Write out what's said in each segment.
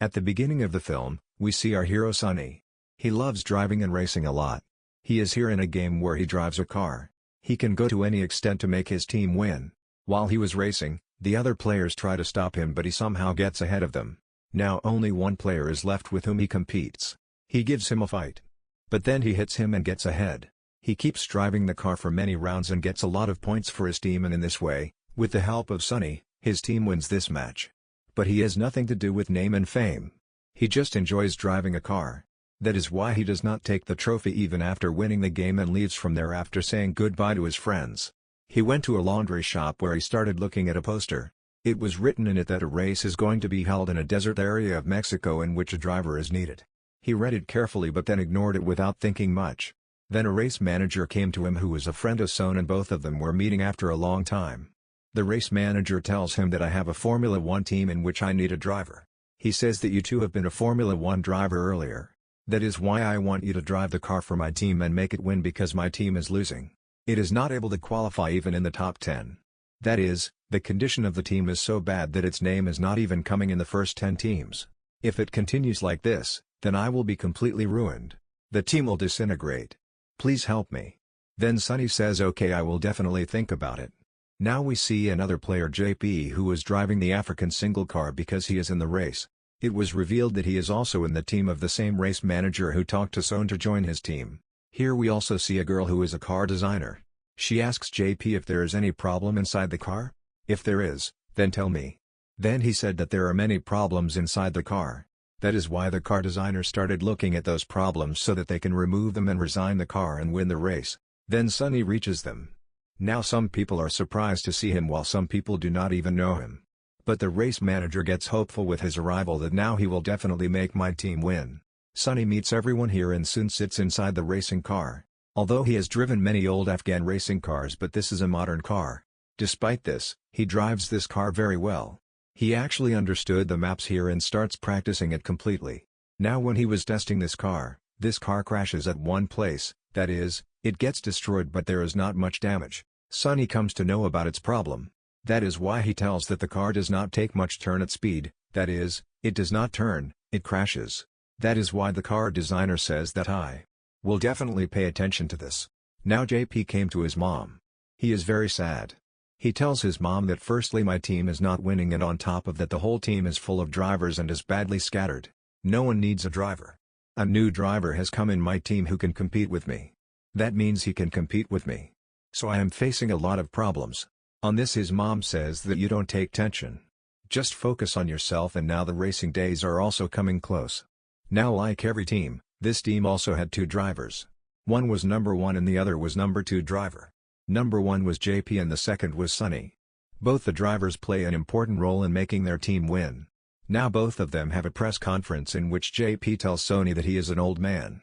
At the beginning of the film, we see our hero Sonny. He loves driving and racing a lot. He is here in a game where he drives a car. He can go to any extent to make his team win. While he was racing, the other players try to stop him but he somehow gets ahead of them. Now only one player is left with whom he competes. He gives him a fight. But then he hits him and gets ahead. He keeps driving the car for many rounds and gets a lot of points for his team, and in this way, with the help of Sonny, his team wins this match. But he has nothing to do with name and fame. He just enjoys driving a car. That is why he does not take the trophy even after winning the game and leaves from there after saying goodbye to his friends. He went to a laundry shop where he started looking at a poster. It was written in it that a race is going to be held in a desert area of Mexico in which a driver is needed. He read it carefully but then ignored it without thinking much. Then a race manager came to him who was a friend of Son, and both of them were meeting after a long time. The race manager tells him that I have a Formula 1 team in which I need a driver. He says that you two have been a Formula 1 driver earlier. That is why I want you to drive the car for my team and make it win, because my team is losing. It is not able to qualify even in the top 10. That is, the condition of the team is so bad that its name is not even coming in the first 10 teams. If it continues like this, then I will be completely ruined. The team will disintegrate. Please help me. Then Sonny says okay, I will definitely think about it. Now we see another player, JP, who is driving the African single car because he is in the race. It was revealed that he is also in the team of the same race manager who talked to Son to join his team. Here we also see a girl who is a car designer. She asks JP if there is any problem inside the car. If there is, then tell me. Then he said that there are many problems inside the car. That is why the car designer started looking at those problems so that they can remove them and resign the car and win the race. Then Sonny reaches them. Now some people are surprised to see him while some people do not even know him. But the race manager gets hopeful with his arrival that now he will definitely make my team win. Sonny meets everyone here and soon sits inside the racing car. Although he has driven many old Afghan racing cars, but this is a modern car. Despite this, he drives this car very well. He actually understood the maps here and starts practicing it completely. Now when he was testing this car crashes at one place, that is, it gets destroyed but there is not much damage. Sonny comes to know about its problem. That is why he tells that the car does not take much turn at speed, that is, it does not turn, it crashes. That is why the car designer says that I will definitely pay attention to this. Now JP came to his mom. He is very sad. He tells his mom that firstly my team is not winning, and on top of that the whole team is full of drivers and is badly scattered. No one needs a driver. A new driver has come in my team who can compete with me. That means he can compete with me. So I am facing a lot of problems. On this his mom says that you don't take tension. Just focus on yourself, and now the racing days are also coming close. Now like every team, this team also had two drivers. One was number 1 and the other was number 2 driver. Number 1 was JP and the second was Sonny. Both the drivers play an important role in making their team win. Now both of them have a press conference in which JP tells Sonny that he is an old man.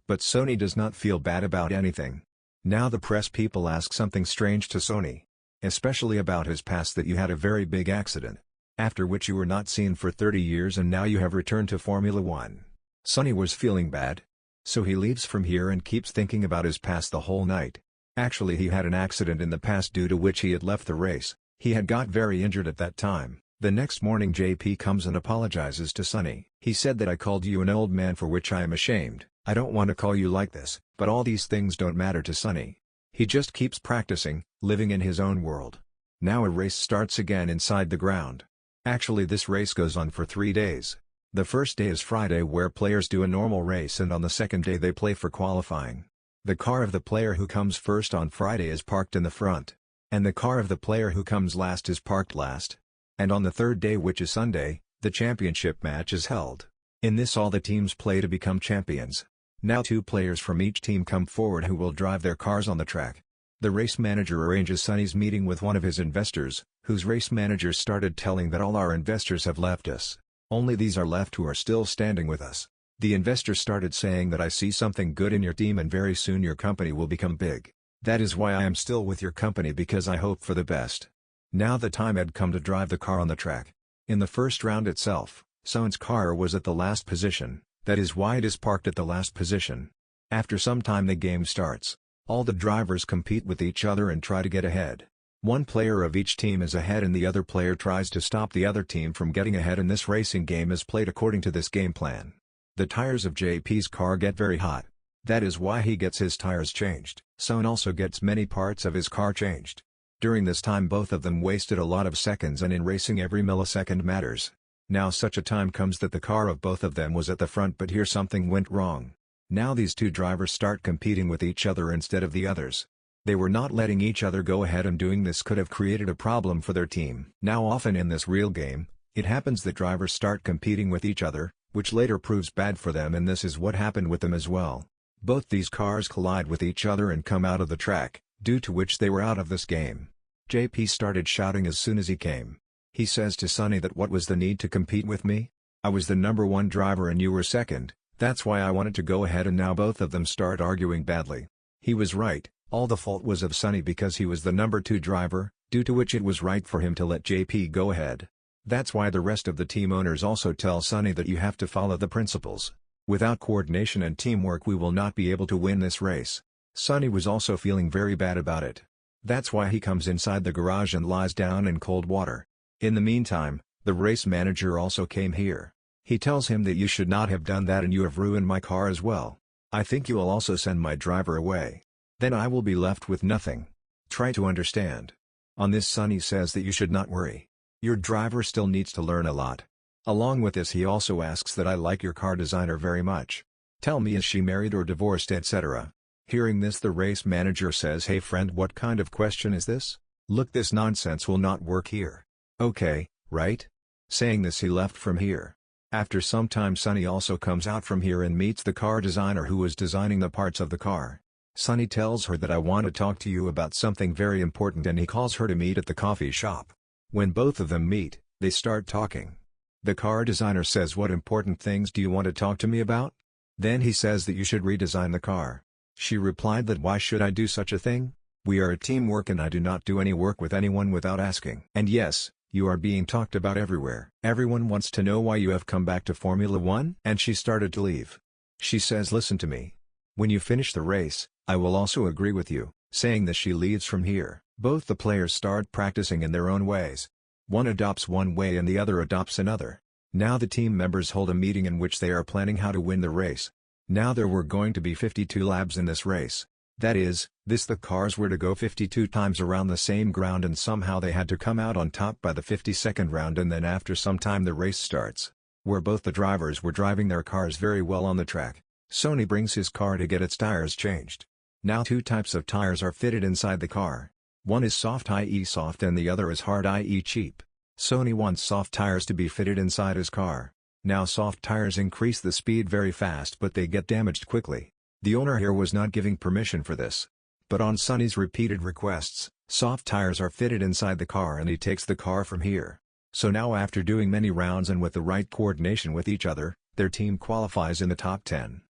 But Sonny does not feel bad about anything. Now the press people ask something strange to Sonny. Especially about his past, that you had a very big accident. After which you were not seen for 30 years and now you have returned to Formula 1. Sonny was feeling bad. So he leaves from here and keeps thinking about his past the whole night. Actually he had an accident in the past due to which he had left the race. He had got very injured at that time. The next morning JP comes and apologizes to Sonny. He said that I called you an old man, for which I am ashamed. I don't want to call you like this, but all these things don't matter to Sonny. He just keeps practicing, living in his own world. Now a race starts again inside the ground. Actually this race goes on for 3 days. The first day is Friday, where players do a normal race, and on the second day they play for qualifying. The car of the player who comes first on Friday is parked in the front. And the car of the player who comes last is parked last. And on the third day, which is Sunday, the championship match is held. In this all the teams play to become champions. Now 2 players from each team come forward who will drive their cars on the track. The race manager arranges Sonny's meeting with one of his investors, whose race manager started telling that all our investors have left us. Only these are left who are still standing with us. The investor started saying that I see something good in your team and very soon your company will become big. That is why I am still with your company, because I hope for the best. Now the time had come to drive the car on the track. In the first round itself, Son's car was at the last position, that is why it is parked at the last position. After some time the game starts. All the drivers compete with each other and try to get ahead. One player of each team is ahead and the other player tries to stop the other team from getting ahead, and this racing game is played according to this game plan. The tires of JP's car get very hot. That is why he gets his tires changed. Son also gets many parts of his car changed. During this time both of them wasted a lot of seconds, and in racing every millisecond matters. Now such a time comes that the car of both of them was at the front, but here something went wrong. Now these two drivers start competing with each other instead of the others. They were not letting each other go ahead, and doing this could have created a problem for their team. Now often in this real game, it happens that drivers start competing with each other, which later proves bad for them, and this is what happened with them as well. Both these cars collide with each other and come out of the track, due to which they were out of this game. JP started shouting as soon as he came. He says to Sonny that what was the need to compete with me? I was the number one driver and you were second, that's why I wanted to go ahead, and now both of them start arguing badly. He was right, all the fault was of Sonny because he was the number two driver, due to which it was right for him to let JP go ahead. That's why the rest of the team owners also tell Sonny that you have to follow the principles. Without coordination and teamwork we will not be able to win this race. Sonny was also feeling very bad about it. That's why he comes inside the garage and lies down in cold water. In the meantime, the race manager also came here. He tells him that you should not have done that and you have ruined my car as well. I think you will also send my driver away. Then I will be left with nothing. Try to understand. On this Sonny says that you should not worry. Your driver still needs to learn a lot. Along with this he also asks that I like your car designer very much. Tell me, is she married or divorced, etc. Hearing this the race manager says, hey friend, what kind of question is this? Look, this nonsense will not work here. Okay, right? Saying this he left from here. After some time Sonny also comes out from here and meets the car designer who was designing the parts of the car. Sonny tells her that I want to talk to you about something very important, and he calls her to meet at the coffee shop. When both of them meet, they start talking. The car designer says, what important things do you want to talk to me about? Then he says that you should redesign the car. She replied that why should I do such a thing? We are a teamwork and I do not do any work with anyone without asking. And yes, you are being talked about everywhere. Everyone wants to know why you have come back to Formula 1. And she started to leave. She says, listen to me. When you finish the race, I will also agree with you. Saying this she leaves from here. Both the players start practicing in their own ways. One adopts one way and the other adopts another. Now the team members hold a meeting in which they are planning how to win the race. Now there were going to be 52 laps in this race. That is, the cars were to go 52 times around the same ground, and somehow they had to come out on top by the 52nd round, and then after some time the race starts. Where both the drivers were driving their cars very well on the track. Sonny brings his car to get its tires changed. Now two types of tires are fitted inside the car. One is soft, i.e. soft, and the other is hard, i.e. cheap. Sonny wants soft tires to be fitted inside his car. Now soft tires increase the speed very fast, but they get damaged quickly. The owner here was not giving permission for this. But on Sonny's repeated requests, soft tires are fitted inside the car and he takes the car from here. So now after doing many rounds and with the right coordination with each other, their team qualifies in the top 10.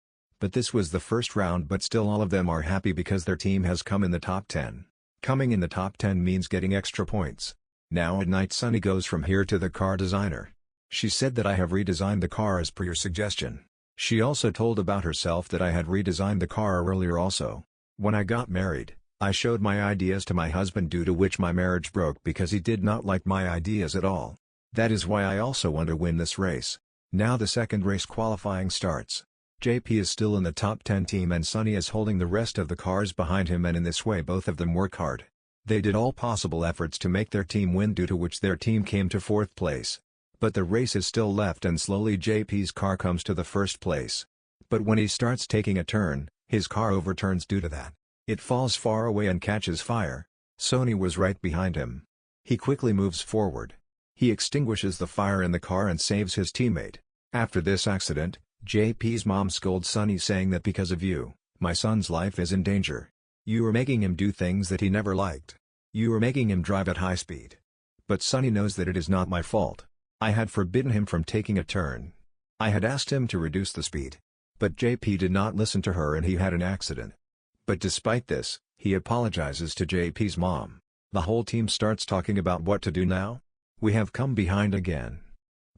But this was the first round, but still all of them are happy because their team has come in the top 10. Coming in the top 10 means getting extra points. Now at night Sonny goes from here to the car designer. She said that I have redesigned the car as per your suggestion. She also told about herself that I had redesigned the car earlier also. When I got married, I showed my ideas to my husband, due to which my marriage broke because he did not like my ideas at all. That is why I also want to win this race. Now the second race qualifying starts. JP is still in the top 10 team and Sonny is holding the rest of the cars behind him, and in this way both of them work hard. They did all possible efforts to make their team win, due to which their team came to 4th place. But the race is still left and slowly JP's car comes to the 1st place. But when he starts taking a turn, his car overturns due to that. It falls far away and catches fire. Sonny was right behind him. He quickly moves forward. He extinguishes the fire in the car and saves his teammate. After this accident, JP's mom scolds Sonny, saying that because of you, my son's life is in danger. You are making him do things that he never liked. You are making him drive at high speed. But Sonny knows that it is not my fault. I had forbidden him from taking a turn. I had asked him to reduce the speed. But JP did not listen to her and he had an accident. But despite this, he apologizes to JP's mom. The whole team starts talking about what to do now. We have come behind again.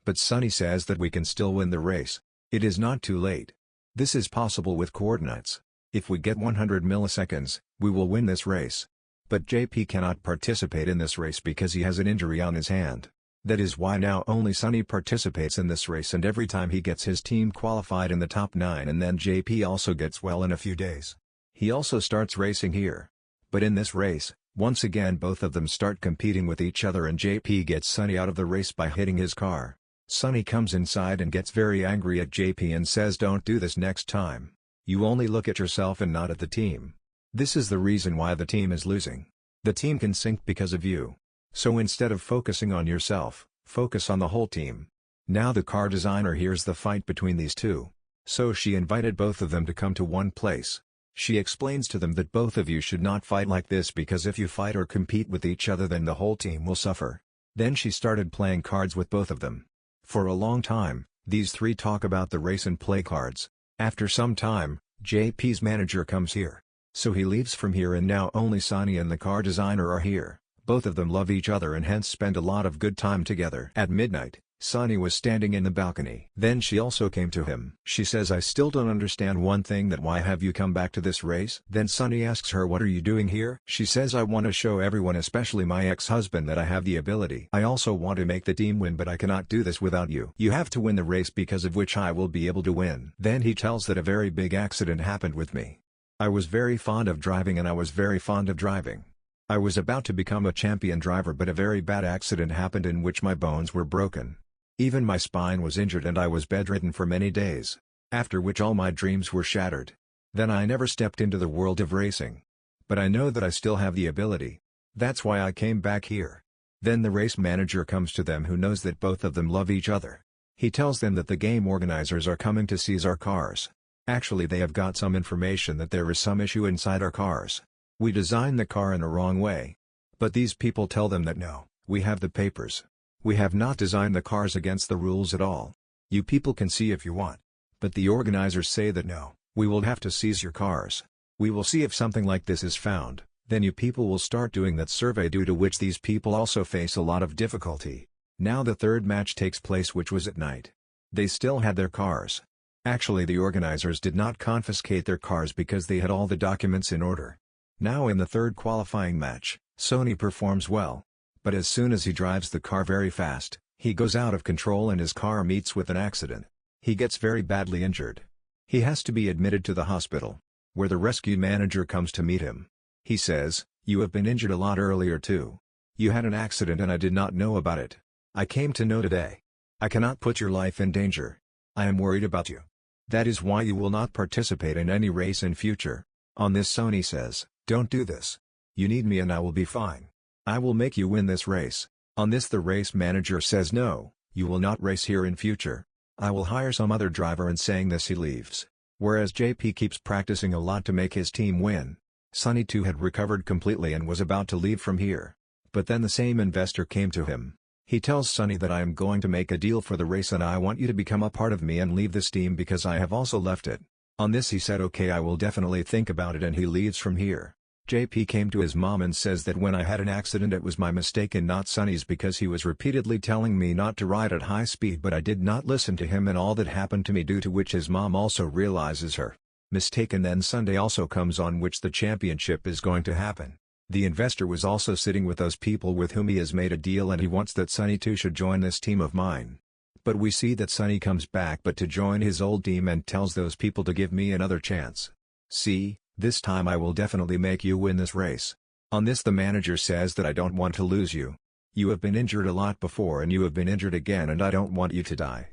But Sonny says that we can still win the race. It is not too late. This is possible with coordinates. If we get 100 milliseconds, we will win this race. But JP cannot participate in this race because he has an injury on his hand. That is why now only Sonny participates in this race, and every time he gets his team qualified in the top 9, and then JP also gets well in a few days. He also starts racing here. But in this race, once again both of them start competing with each other, and JP gets Sonny out of the race by hitting his car. Sonny comes inside and gets very angry at JP and says, "Don't do this next time. You only look at yourself and not at the team. This is the reason why the team is losing. The team can sink because of you. So instead of focusing on yourself, focus on the whole team." Now the car designer hears the fight between these two. So she invited both of them to come to one place. She explains to them that both of you should not fight like this, because if you fight or compete with each other then the whole team will suffer. Then she started playing cards with both of them. For a long time, these three talk about the race and play cards. After some time, JP's manager comes here. So he leaves from here, and now only Sonny and the car designer are here. Both of them love each other and hence spend a lot of good time together. At midnight, Sonny was standing in the balcony. Then she also came to him. She says, "I still don't understand one thing, that why have you come back to this race?" Then Sonny asks her, "What are you doing here?" She says, "I want to show everyone, especially my ex-husband, that I have the ability. I also want to make the team win, but I cannot do this without you. You have to win the race, because of which I will be able to win." Then he tells that a very big accident happened with me. I was very fond of driving and I was very fond of driving. I was about to become a champion driver, but a very bad accident happened in which my bones were broken. Even my spine was injured and I was bedridden for many days. After which all my dreams were shattered. Then I never stepped into the world of racing. But I know that I still have the ability. That's why I came back here. Then the race manager comes to them, who knows that both of them love each other. He tells them that the game organizers are coming to seize our cars. Actually, they have got some information that there is some issue inside our cars. We designed the car in a wrong way. But these people tell them that no, we have the papers. We have not designed the cars against the rules at all. You people can see if you want. But the organizers say that no, we will have to seize your cars. We will see if something like this is found, then you people will start doing that survey, due to which these people also face a lot of difficulty. Now the third match takes place, which was at night. They still had their cars. Actually, the organizers did not confiscate their cars because they had all the documents in order. Now in the third qualifying match, Sonny performs well. But as soon as he drives the car very fast, he goes out of control and his car meets with an accident. He gets very badly injured. He has to be admitted to the hospital, where the rescue manager comes to meet him. He says, "You have been injured a lot earlier too. You had an accident and I did not know about it. I came to know today. I cannot put your life in danger. I am worried about you. That is why you will not participate in any race in future." On this, Sonny says, "Don't do this. You need me and I will be fine. I will make you win this race." On this, the race manager says, "No, you will not race here in future. I will hire some other driver," and saying this he leaves. Whereas JP keeps practicing a lot to make his team win. Sonny too had recovered completely and was about to leave from here. But then the same investor came to him. He tells Sonny that I am going to make a deal for the race and I want you to become a part of me and leave this team because I have also left it. On this he said, "Okay, I will definitely think about it," and he leaves from here. JP came to his mom and says that when I had an accident it was my mistake and not Sonny's, because he was repeatedly telling me not to ride at high speed, but I did not listen to him and all that happened to me, due to which his mom also realizes her mistake. And then Sunday also comes, on which the championship is going to happen. The investor was also sitting with those people with whom he has made a deal, and he wants that Sonny too should join this team of mine. But we see that Sonny comes back but to join his old team and tells those people to give me another chance. "See, this time I will definitely make you win this race." On this, the manager says that I don't want to lose you. You have been injured a lot before and you have been injured again, and I don't want you to die.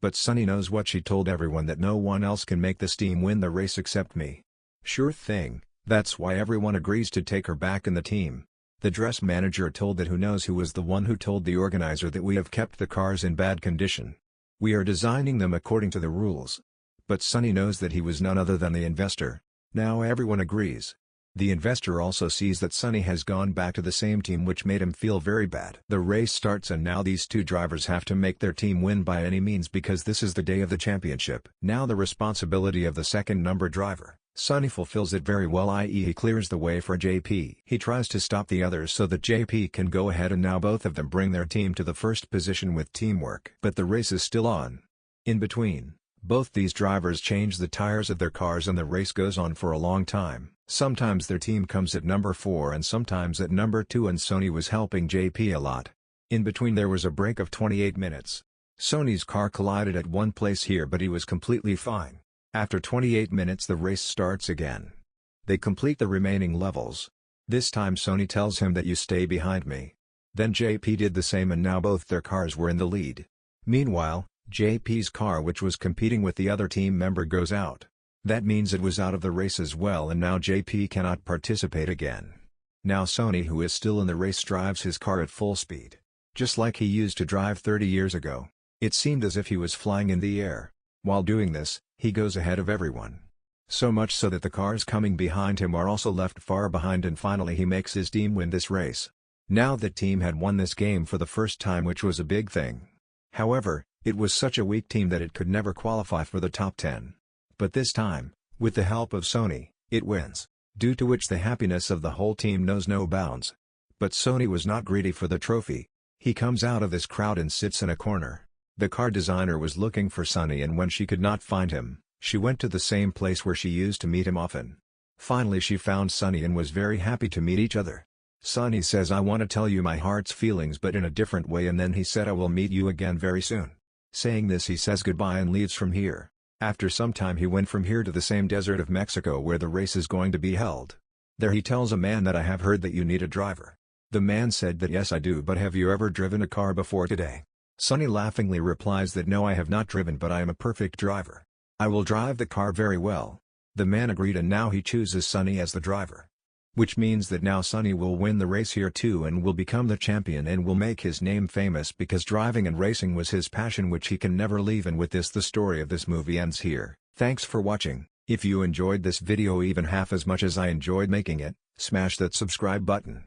But Sonny knows what she told everyone, that no one else can make this team win the race except me. Sure thing. That's why everyone agrees to take her back in the team. The dress manager told that who knows who was the one who told the organizer that we have kept the cars in bad condition. We are designing them according to the rules. But Sonny knows that he was none other than the investor. Now everyone agrees. The investor also sees that Sonny has gone back to the same team, which made him feel very bad. The race starts and now these two drivers have to make their team win by any means, because this is the day of the championship. Now the responsibility of the second number driver, Sonny, fulfills it very well, i.e. he clears the way for JP. He tries to stop the others so that JP can go ahead, and now both of them bring their team to the first position with teamwork. But the race is still on. In between, both these drivers change the tires of their cars and the race goes on for a long time. Sometimes their team comes at number 4 and sometimes at number 2, and Sonny was helping JP a lot. In between there was a break of 28 minutes. Sonny's car collided at one place here, but he was completely fine. After 28 minutes the race starts again. They complete the remaining levels. This time Sonny tells him that you stay behind me. Then JP did the same, and now both their cars were in the lead. Meanwhile, JP's car, which was competing with the other team member, goes out. That means it was out of the race as well, and now JP cannot participate again. Now Sonny, who is still in the race, drives his car at full speed. Just like he used to drive 30 years ago. It seemed as if he was flying in the air. While doing this, he goes ahead of everyone. So much so that the cars coming behind him are also left far behind, and finally he makes his team win this race. Now that team had won this game for the first time, which was a big thing. However, it was such a weak team that it could never qualify for the top 10. But this time, with the help of Sonny, it wins, due to which the happiness of the whole team knows no bounds. But Sonny was not greedy for the trophy. He comes out of this crowd and sits in a corner. The car designer was looking for Sonny, and when she could not find him, she went to the same place where she used to meet him often. Finally she found Sonny and was very happy to meet each other. Sonny says, "I want to tell you my heart's feelings but in a different way," and then he said, "I will meet you again very soon." Saying this he says goodbye and leaves from here. After some time he went from here to the same desert of Mexico where the race is going to be held. There he tells a man that "I have heard that you need a driver." The man said that "Yes I do, but have you ever driven a car before today?" Sonny laughingly replies that "No, I have not driven, but I am a perfect driver. I will drive the car very well." The man agreed, and now he chooses Sonny as the driver. Which means that now Sonny will win the race here too and will become the champion and will make his name famous, because driving and racing was his passion which he can never leave. And with this the story of this movie ends here. Thanks for watching. If you enjoyed this video even half as much as I enjoyed making it, smash that subscribe button.